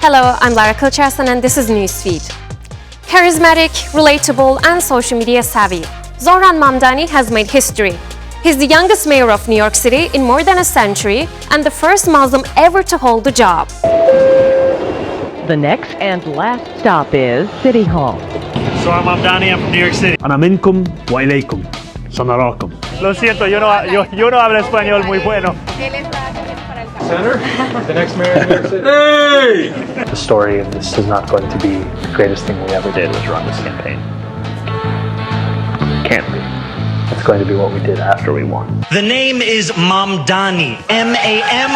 Hello, I'm Lara Kılıçarslan and this is Newsfeed. Charismatic, relatable and social media savvy, Zohran Mamdani has made history. He's the youngest mayor of New York City in more than a century and the first Muslim ever to hold the job. The next and last stop is City Hall. Zohran Mamdani, I'm from New York City. أنا منكم وإليكم سنراكم. Lo siento, yo no hablo español muy bueno. Senator, the next mayor of New York City. Hey! The story of this is not going to be the greatest thing we ever did was run this campaign. Can't be. It's going to be what we did after we won. The name is Mamdani. M-A-M-D-A-N-I.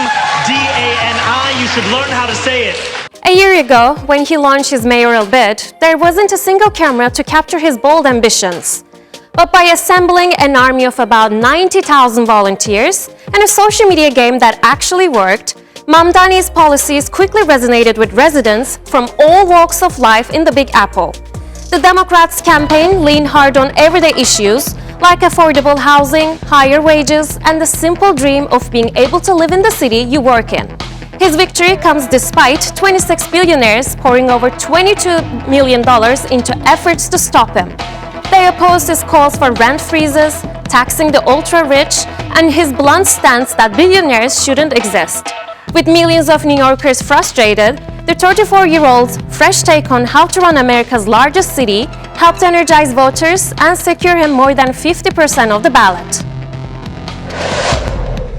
You should learn how to say it. A year ago, when he launched his mayoral bid, there wasn't a single camera to capture his bold ambitions. But by assembling an army of about 90,000 volunteers and a social media game that actually worked, Mamdani's policies quickly resonated with residents from all walks of life in the Big Apple. The Democrats' campaign leaned hard on everyday issues like affordable housing, higher wages, and the simple dream of being able to live in the city you work in. His victory comes despite 26 billionaires pouring over $22 million into efforts to stop him. They opposed his calls for rent freezes, taxing the ultra-rich, and his blunt stance that billionaires shouldn't exist. With millions of New Yorkers frustrated, the 34-year-old's fresh take on how to run America's largest city helped energize voters and secure him more than 50% of the ballot.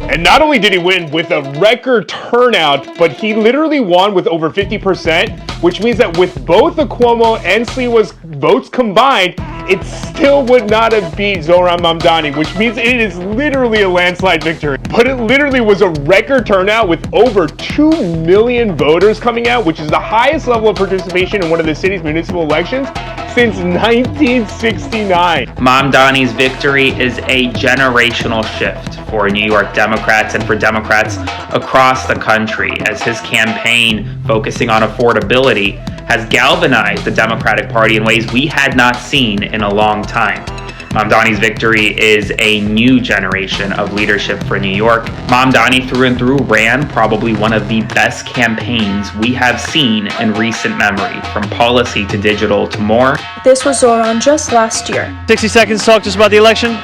And not only did he win with a record turnout, but he literally won with over 50%, which means that with both the Cuomo and Sliwa's votes combined, it still would not have beat Zohran Mamdani, which means it is literally a landslide victory. But it literally was a record turnout with over 2 million voters coming out, which is the highest level of participation in one of the city's municipal elections since 1969. Mamdani's victory is a generational shift for New York Democrats and for Democrats across the country, as his campaign focusing on affordability has galvanized the Democratic Party in ways we had not seen in a long time. Mamdani's victory is a new generation of leadership for New York. Mamdani through and through ran probably one of the best campaigns we have seen in recent memory, from policy to digital to more. This was Zohran just last year. 60 seconds to talk just about the election.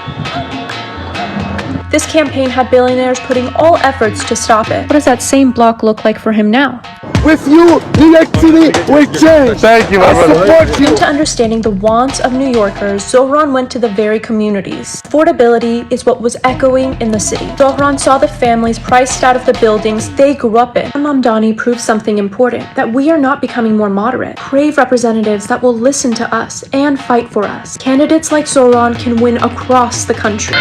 This campaign had billionaires putting all efforts to stop it. What does that same block look like for him now? With you, New York City will change. Thank you, my brother. I support you. Into understanding the wants of New Yorkers, Zohran went to the very communities. Affordability is what was echoing in the city. Zohran saw the families priced out of the buildings they grew up in. Mamdani proved something important, that we are not becoming more moderate. Crave representatives that will listen to us and fight for us. Candidates like Zohran can win across the country.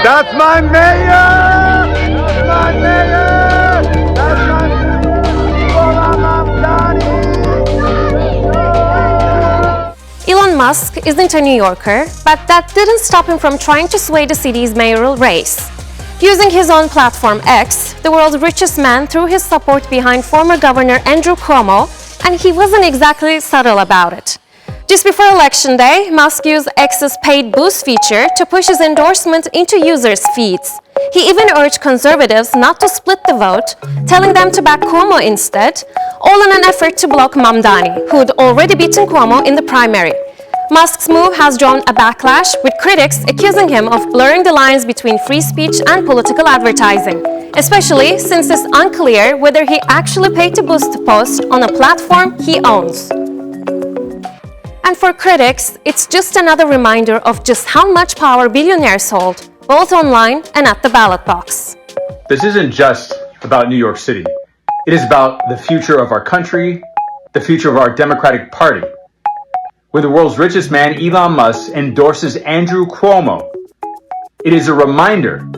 That's my mayor! That's my mayor! That's my mayor! Zohran Mamdani! Elon Musk isn't a New Yorker, but that didn't stop him from trying to sway the city's mayoral race. Using his own platform X, the world's richest man threw his support behind former Governor Andrew Cuomo, and he wasn't exactly subtle about it. Just before Election Day, Musk used X's paid boost feature to push his endorsement into users' feeds. He even urged conservatives not to split the vote, telling them to back Cuomo instead, all in an effort to block Mamdani, who'd already beaten Cuomo in the primary. Musk's move has drawn a backlash, with critics accusing him of blurring the lines between free speech and political advertising, especially since it's unclear whether he actually paid to boost the post on a platform he owns. And for critics, it's just another reminder of just how much power billionaires hold, both online and at the ballot box. This isn't just about New York City. It is about the future of our country, the future of our Democratic Party. When the world's richest man, Elon Musk, endorses Andrew Cuomo, it is a reminder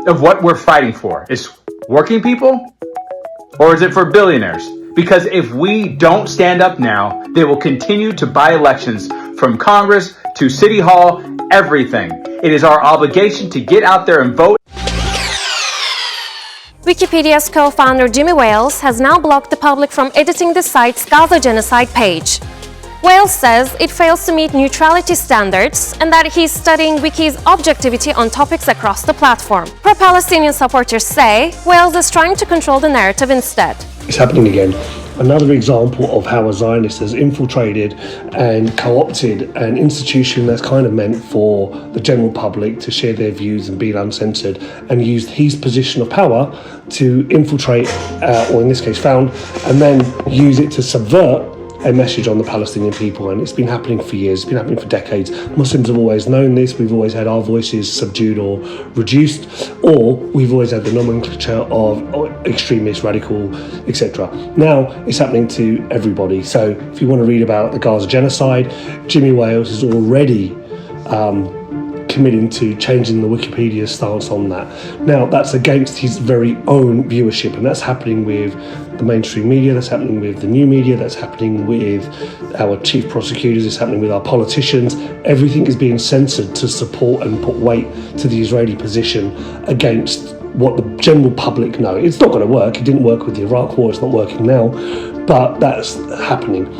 of what we're fighting for. Is working people, or is it for billionaires? Because if we don't stand up now, they will continue to buy elections from Congress to City Hall, everything. It is our obligation to get out there and vote. Wikipedia's co-founder Jimmy Wales has now blocked the public from editing the site's Gaza genocide page. Wales says it fails to meet neutrality standards and that he's studying Wiki's objectivity on topics across the platform. Pro-Palestinian supporters say Wales is trying to control the narrative instead. It's happening again. another example of how a Zionist has infiltrated and co-opted an institution that's kind of meant for the general public to share their views and be uncensored, and used his position of power to infiltrate, or in this case found, and then use it to subvert a message on the Palestinian people. And it's been happening for years, it's been happening for decades. Muslims have always known this. We've always had our voices subdued or reduced, or we've always had the nomenclature of extremist, radical, etc. Now it's happening to everybody. So if you want to read about the Gaza genocide, Jimmy Wales is already committing to changing the Wikipedia stance on that. Now that's against his very own viewership, and that's happening with the mainstream media, that's happening with the new media, that's happening with our chief prosecutors, it's happening with our politicians. Everything is being censored to support and put weight to the Israeli position against what the general public know. It's not going to work. It didn't work with the Iraq War, it's not working now, but that's happening.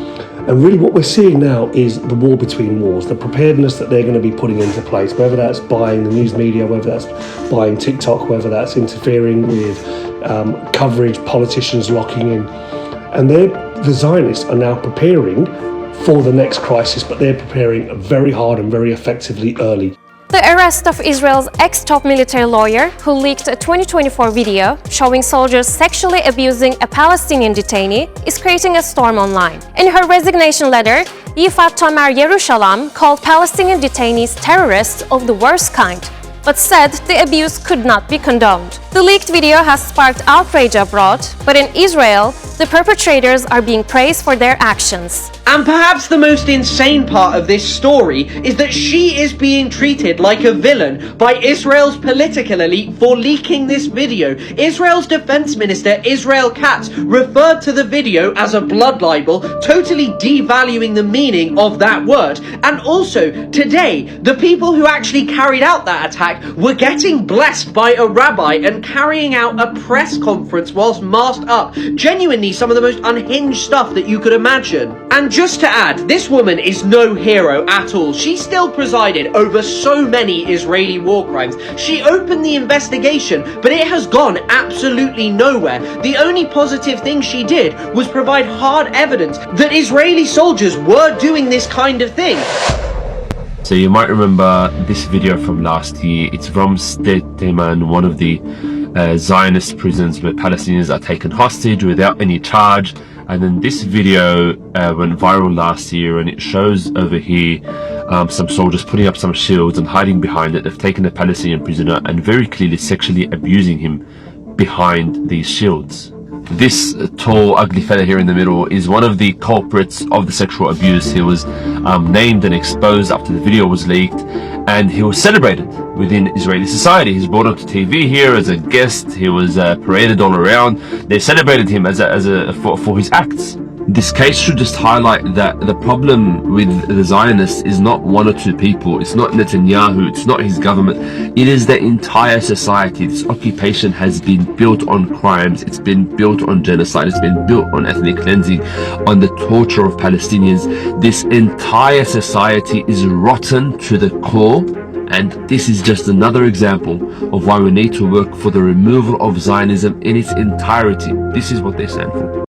And really what we're seeing now is the war between wars, the preparedness that they're going to be putting into place, whether that's buying the news media, whether that's buying TikTok, whether that's interfering with coverage, politicians locking in. And the Zionists are now preparing for the next crisis, but they're preparing very hard and very effectively early. The arrest of Israel's ex-top military lawyer, who leaked a 2024 video showing soldiers sexually abusing a Palestinian detainee, is creating a storm online. In her resignation letter, Yifat Tomer Yerushalayim called Palestinian detainees terrorists of the worst kind, but said the abuse could not be condoned. The leaked video has sparked outrage abroad, but in Israel, the perpetrators are being praised for their actions. And perhaps the most insane part of this story is that she is being treated like a villain by Israel's political elite for leaking this video. Israel's defense minister, Israel Katz, referred to the video as a blood libel, totally devaluing the meaning of that word. And also, today, the people who actually carried out that attack were getting blessed by a rabbi and carrying out a press conference whilst masked up. Genuinely some of the most unhinged stuff that you could imagine. And just to add, this woman is no hero at all. She still presided over so many Israeli war crimes. She opened the investigation, but it has gone absolutely nowhere. The only positive thing she did was provide hard evidence that Israeli soldiers were doing this kind of thing. So you might remember this video from last year. It's from State Teman, one of the Zionist prisons where Palestinians are taken hostage without any charge. And then this video went viral last year, and it shows over here some soldiers putting up some shields and hiding behind it. They've taken a Palestinian prisoner and very clearly sexually abusing him behind these shields. This tall, ugly fella here in the middle is one of the culprits of the sexual abuse. He was named and exposed after the video was leaked, and he was celebrated within Israeli society. He's brought up to TV here as a guest. He was paraded all around. They celebrated him for his acts. This case should just highlight that the problem with the Zionists is not one or two people. It's not Netanyahu. It's not his government. It is the entire society. This occupation has been built on crimes. It's been built on genocide. It's been built on ethnic cleansing, on the torture of Palestinians. This entire society is rotten to the core. And this is just another example of why we need to work for the removal of Zionism in its entirety. This is what they stand for.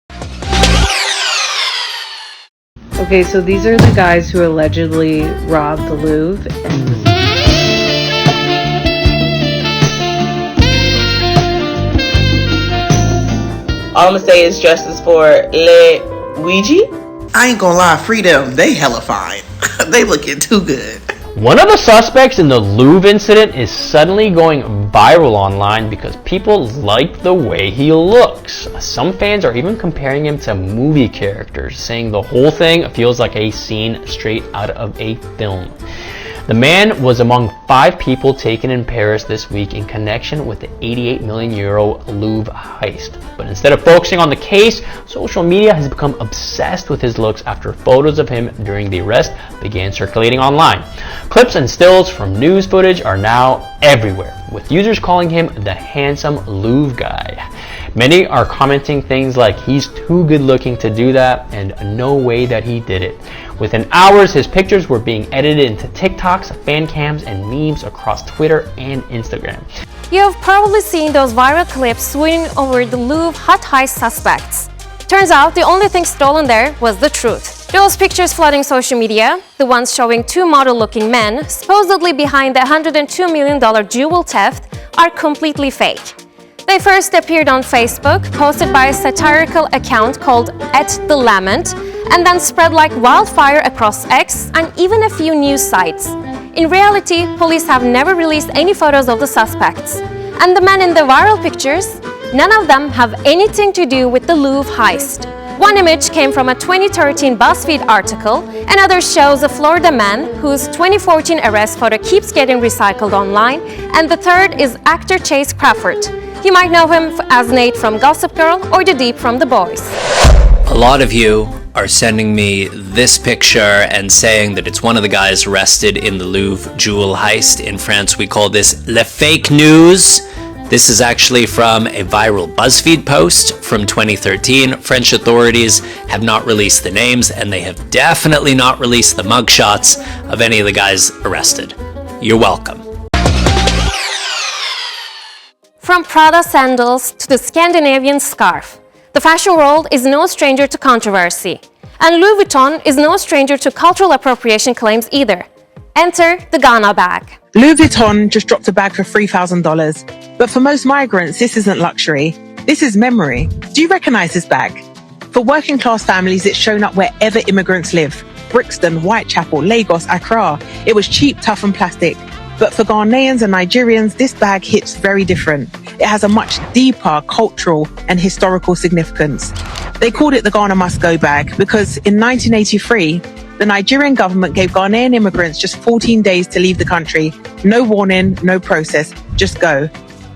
Okay, so these are the guys who allegedly robbed the Louvre. All I'm gonna say is justice for Luigi. I ain't gonna lie, free them. They hella fine. They looking too good. One of the suspects in the Louvre incident is suddenly going viral online because people like the way he looks. Some fans are even comparing him to movie characters, saying the whole thing feels like a scene straight out of a film. The man was among 5 people taken in Paris this week in connection with the €88 million Louvre heist. But instead of focusing on the case, social media has become obsessed with his looks after photos of him during the arrest began circulating online. Clips and stills from news footage are now everywhere, with users calling him the handsome Louvre guy. Many are commenting things like he's too good looking to do that and no way that he did it. Within hours, his pictures were being edited into TikToks, fan cams, and memes across Twitter and Instagram. You have probably seen those viral clips swinging over the Louvre Hot Heist Suspects. Turns out the only thing stolen there was the truth. Those pictures flooding social media, the ones showing two model-looking men supposedly behind the $102 million jewel theft, are completely fake. They first appeared on Facebook, posted by a satirical account called @thelament, and then spread like wildfire across X and even a few news sites. In reality, police have never released any photos of the suspects. And the men in the viral pictures, none of them have anything to do with the Louvre heist. One image came from a 2013 BuzzFeed article, another shows a Florida man whose 2014 arrest photo keeps getting recycled online, and the third is actor Chase Crawford. You might know him as Nate from Gossip Girl or The Deep from The Boys. A lot of you are sending me this picture and saying that it's one of the guys arrested in the Louvre jewel heist. In France, we call this le fake news. This is actually from a viral BuzzFeed post from 2013. French authorities have not released the names, and they have definitely not released the mugshots of any of the guys arrested. You're welcome. From Prada sandals to the Scandinavian scarf, the fashion world is no stranger to controversy. And Louis Vuitton is no stranger to cultural appropriation claims either. Enter the Ghana bag. Louis Vuitton just dropped a bag for $3,000. But for most migrants, this isn't luxury. This is memory. Do you recognize this bag? For working class families, it's shown up wherever immigrants live. Brixton, Whitechapel, Lagos, Accra. It was cheap, tough and plastic. But for Ghanaians and Nigerians, this bag hits very different. It has a much deeper cultural and historical significance. They called it the Ghana Must Go bag because in 1983, the Nigerian government gave Ghanaian immigrants just 14 days to leave the country. No warning, no process, just go.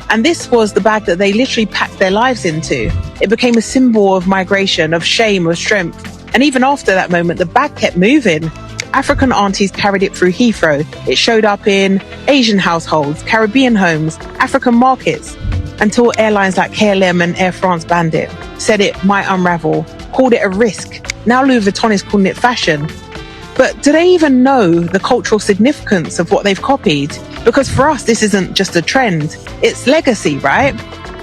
And this was the bag that they literally packed their lives into. It became a symbol of migration, of shame, of strength. And even after that moment, the bag kept moving. African aunties carried it through Heathrow. It showed up in Asian households, Caribbean homes, African markets, until airlines like KLM and Air France banned it, said it might unravel, called it a risk. Now Louis Vuitton is calling it fashion. But do they even know the cultural significance of what they've copied? Because for us, this isn't just a trend, it's legacy, right?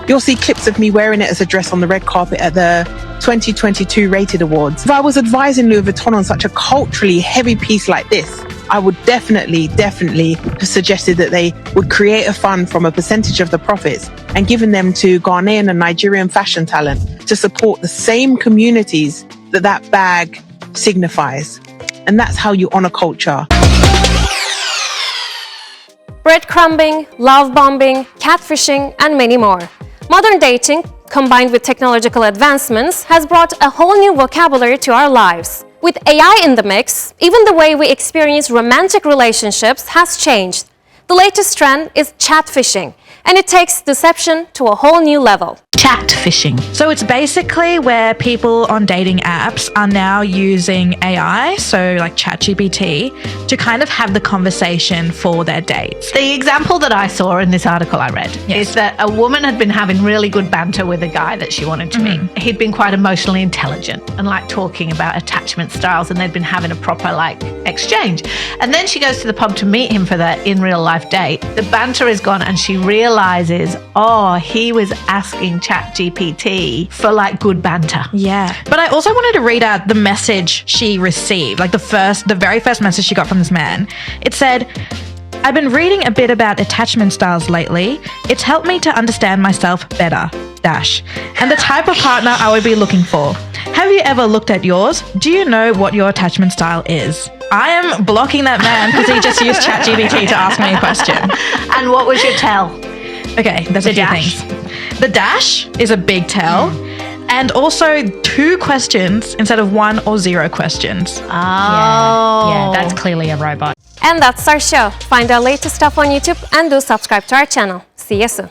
You'll see clips of me wearing it as a dress on the red carpet at the 2022 Rated Awards. If I was advising Louis Vuitton on such a culturally heavy piece like this, I would definitely have suggested that they would create a fund from a percentage of the profits and given them to Ghanaian and Nigerian fashion talent to support the same communities that that bag signifies. And that's how you honor culture. Breadcrumbing, love bombing, catfishing, and many more. Modern dating, combined with technological advancements, has brought a whole new vocabulary to our lives. With AI in the mix, even the way we experience romantic relationships has changed. The latest trend is chatfishing, and it takes deception to a whole new level. Chat phishing. So it's basically where people on dating apps are now using AI, so like ChatGPT, to kind of have the conversation for their dates. The example that I saw in this article I read is that a woman had been having really good banter with a guy that she wanted to meet. He'd been quite emotionally intelligent and like talking about attachment styles, and they'd been having a proper like exchange. And then she goes to the pub to meet him for that in real life date. The banter is gone and she realizes, oh, he was asking ChatGPT for like good banter. Yeah. But I also wanted to read out the message she received, like the very first message she got from this man. It said, "I've been reading a bit about attachment styles lately. It's helped me to understand myself better, and the type of partner I would be looking for. Have you ever looked at yours? Do you know what your attachment style is?" I am blocking that man because he just used ChatGPT to ask me a question. And what was your tell? Okay, there's a few things. The dash is a big tell. And also 2 questions instead of 1 or 0 questions. Oh. Yeah, that's clearly a robot. And that's our show. Find our latest stuff on YouTube and do subscribe to our channel. See you soon.